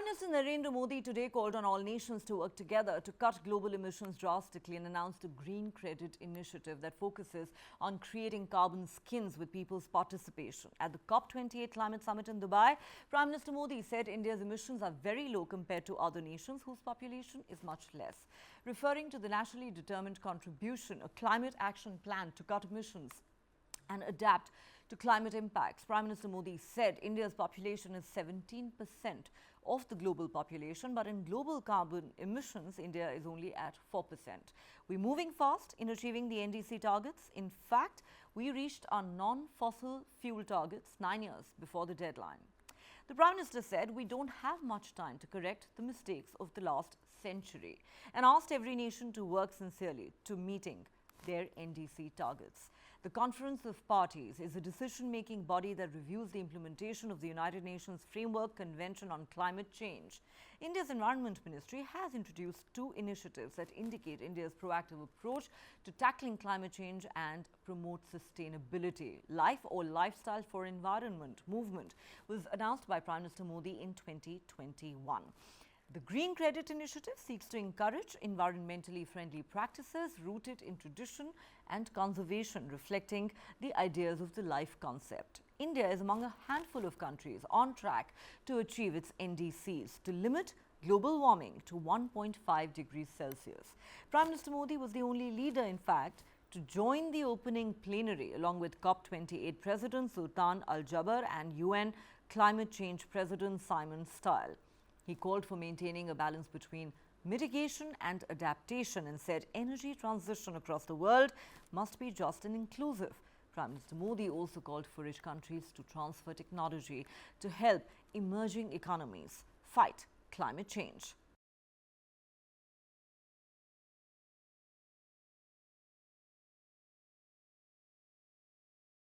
Prime Minister Narendra Modi today called on all nations to work together to cut global emissions drastically and announced a green credit initiative that focuses on creating carbon skins with people's participation. At the COP28 Climate Summit in Dubai, Prime Minister Modi said India's emissions are very low compared to other nations whose population is much less. Referring to the nationally determined contribution, a climate action plan to cut emissions and adapt to climate impacts. Prime Minister Modi said India's population is 17% of the global population, but in global carbon emissions, India is only at 4%. We're moving fast in achieving the NDC targets. In fact, we reached our non-fossil fuel targets 9 years before the deadline. The Prime Minister said we don't have much time to correct the mistakes of the last century and asked every nation to work sincerely to meeting their NDC targets. The Conference of Parties is a decision-making body that reviews the implementation of the United Nations Framework Convention on Climate Change. India's Environment Ministry has introduced 2 initiatives that indicate India's proactive approach to tackling climate change and promote sustainability. Life or Lifestyle for Environment movement was announced by Prime Minister Modi in 2021. The Green Credit Initiative seeks to encourage environmentally friendly practices rooted in tradition and conservation, reflecting the ideas of the life concept. India is among a handful of countries on track to achieve its NDCs to limit global warming to 1.5 degrees Celsius. Prime Minister Modi was the only leader, in fact, to join the opening plenary along with COP28 President Sultan Al Jaber and UN Climate Change President Simon Stiell. He called for maintaining a balance between mitigation and adaptation and said energy transition across the world must be just and inclusive. Prime Minister Modi also called for rich countries to transfer technology to help emerging economies fight climate change.